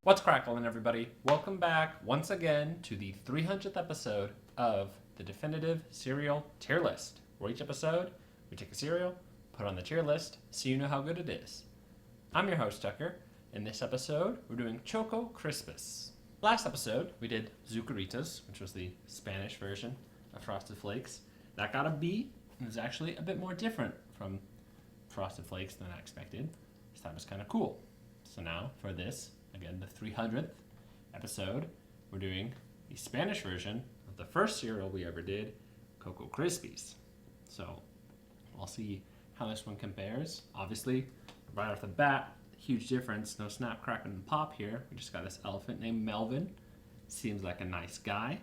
What's crackling, everybody? Welcome back once again to the 300th episode of the Definitive Cereal Tier List, where each episode we take a cereal, put it on the tier list, so you know how good it is. I'm your host, Tucker. In this episode, we're doing Choco Krispis. Last episode, we did Zucaritas, which was the Spanish version of Frosted Flakes. That got a B, and it was actually a bit more different from Frosted Flakes than I expected. This time was kind of cool. So now, for this, again, the 300th episode, we're doing the Spanish version of the first cereal we ever did, Choco Krispis. So we'll see how this one compares. Obviously, right off the bat, huge difference. No snap, crackle, and pop here. We just got this elephant named Melvin. Seems like a nice guy.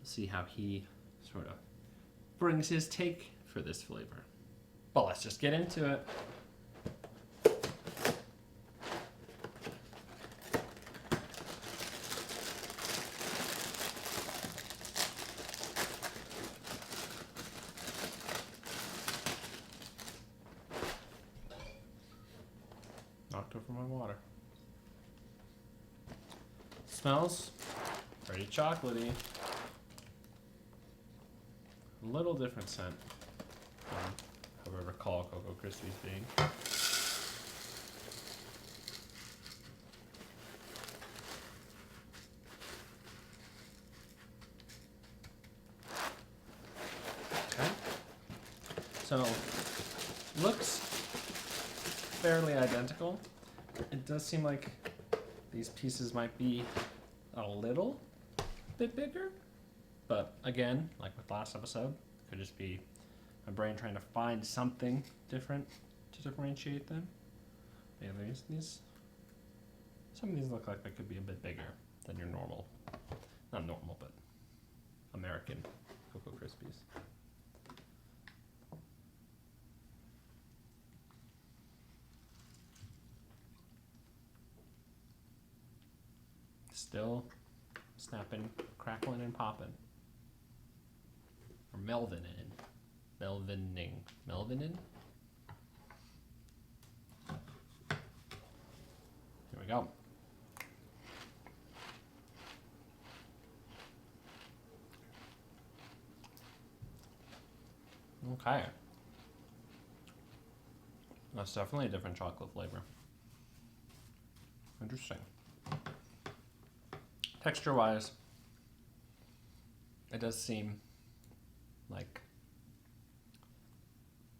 We'll see how he sort of brings his take for this flavor. But let's just get into it. Knocked over my water. Smells pretty chocolatey. A little different scent from how I recall Choco Krispis being. Okay. So, looks fairly identical. It does seem like these pieces might be a little bit bigger, but again, like with last episode, could just be my brain trying to find something different to differentiate them. Yeah, some of these look like they could be a bit bigger than your normal, not normal, but American Choco Krispies. Still snapping, crackling, and popping. Or Melvining. Melvining? Here we go. Okay. That's definitely a different chocolate flavor. Interesting. Texture-wise, it does seem like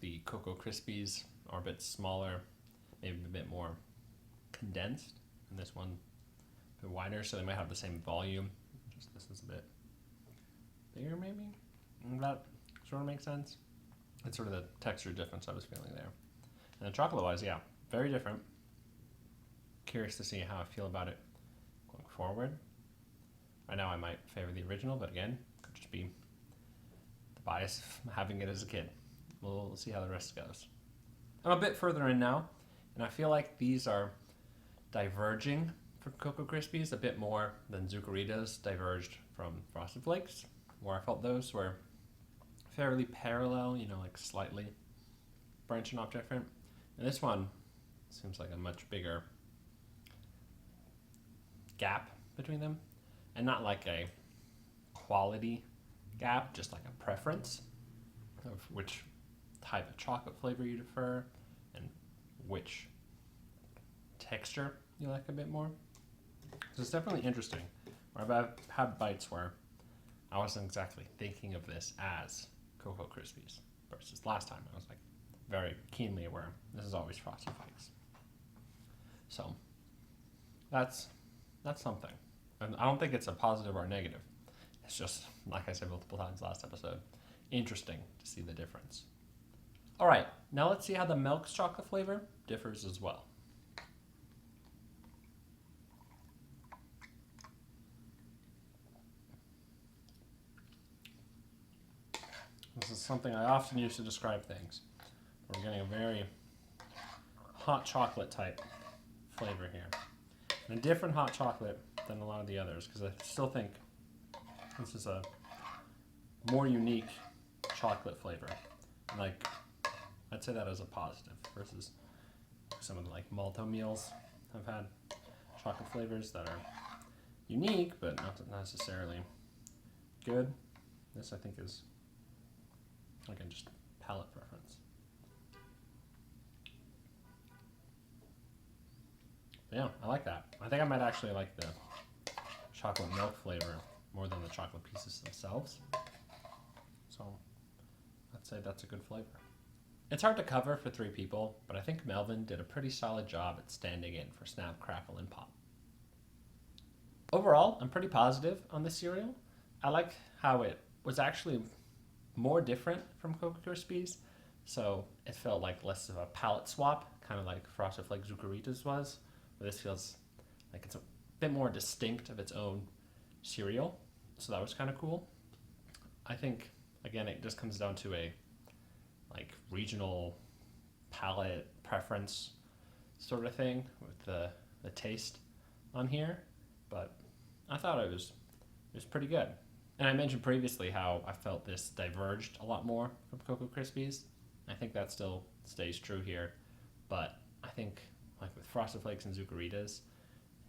the Choco Krispies are a bit smaller, maybe a bit more condensed, and this one a bit wider, so they might have the same volume. Just this is a bit bigger, maybe? That sort of makes sense. It's sort of the texture difference I was feeling there. And then chocolate-wise, yeah, very different. Curious to see how I feel about it going forward. Right now I might favor the original, but again, could just be the bias of having it as a kid. We'll see how the rest goes. I'm a bit further in now, and I feel like these are diverging from Choco Krispies a bit more than Zucaritas diverged from Frosted Flakes, where I felt those were fairly parallel, like slightly branching off different. And this one seems like a much bigger gap between them. And not like a quality gap, just like a preference of which type of chocolate flavor you prefer and which texture you like a bit more. So it's definitely interesting. I've had bites where I wasn't exactly thinking of this as Choco Krispies versus last time I was like very keenly aware this is always Frosted Flakes. So that's something. And I don't think it's a positive or a negative. It's just, like I said multiple times last episode, interesting to see the difference. All right, now let's see how the Melk's chocolate flavor differs as well. This is something I often use to describe things. We're getting a very hot chocolate type flavor here. And a different hot chocolate than a lot of the others, because I still think this is a more unique chocolate flavor. Like, I'd say that as a positive versus some of the like malto meals I've had. chocolate flavors that are unique, but not necessarily good. This, I think, is, again, just palate preference. Yeah, I like that. I think I might actually like the chocolate milk flavor more than the chocolate pieces themselves. So I'd say that's a good flavor. It's hard to cover for 3 people, but I think Melvin did a pretty solid job at standing in for Snap, Crackle, and Pop. Overall, I'm pretty positive on this cereal. I like how it was actually more different from Choco Krispis, so it felt like less of a palette swap, kind of like Frosted Flakes Zucaritas was. But this feels like it's a bit more distinct of its own cereal, so that was kind of cool. I think, again, it just comes down to a like regional palate preference sort of thing with the taste on here, but I thought it was pretty good. And I mentioned previously how I felt this diverged a lot more from Choco Krispies. I think that still stays true here, but I think like with Frosted Flakes and Zucaritas,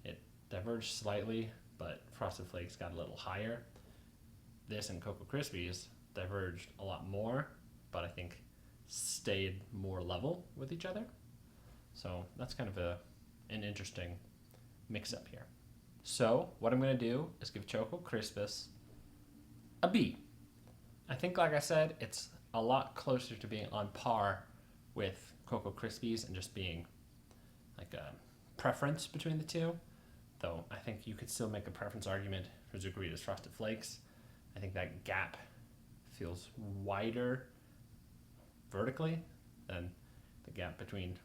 it diverged slightly, but Frosted Flakes got a little higher. This and Choco Krispies diverged a lot more, but I think stayed more level with each other. So that's kind of an interesting mix-up here. So what I'm going to do is give Choco Krispis a B. I think, like I said, it's a lot closer to being on par with Choco Krispies and just being like a preference between the two. Though I think you could still make a preference argument for Zucaritas Frosted Flakes. I think that gap feels wider vertically than the gap between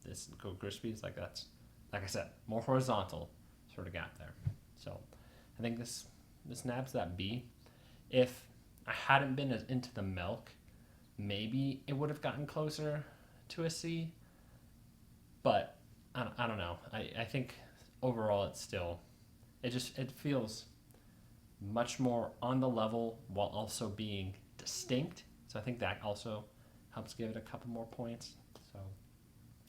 this and Choco Krispies. Like that's, like I said, more horizontal sort of gap there. So I think this nabs that B. If I hadn't been as into the milk, maybe it would have gotten closer to a C. But I don't know. I think overall it's still, it feels much more on the level while also being distinct. So I think that also helps give it a couple more points. So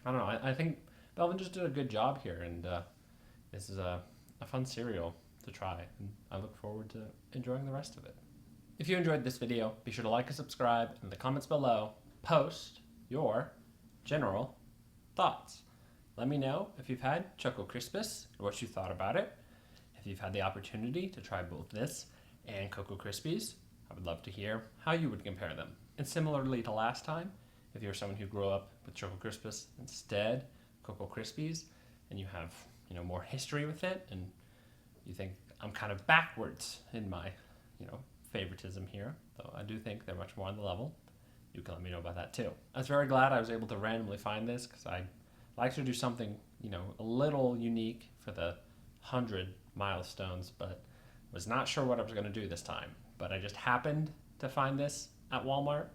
I don't know. I think Melvin just did a good job here, and this is a fun cereal to try, and I look forward to enjoying the rest of it. If you enjoyed this video, be sure to like and subscribe, and in the comments below, post your general thoughts. Let me know if you've had Choco Krispis or what you thought about it. If you've had the opportunity to try both this and Choco Krispies, I would love to hear how you would compare them. And similarly to last time, if you're someone who grew up with Choco Krispis instead Choco Krispies, and you have more history with it, and you think I'm kind of backwards in my favoritism here, though I do think they're much more on the level, you can let me know about that too. I was very glad I was able to randomly find this because I like to do something a little unique for the 100 milestones, but was not sure what I was going to do this time. But I just happened to find this at Walmart,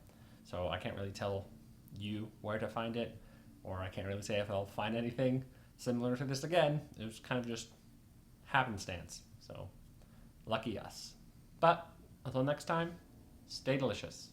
so I can't really tell you where to find it, or I can't really say if I'll find anything similar to this again. It was kind of just happenstance, so lucky us. But until next time, stay delicious.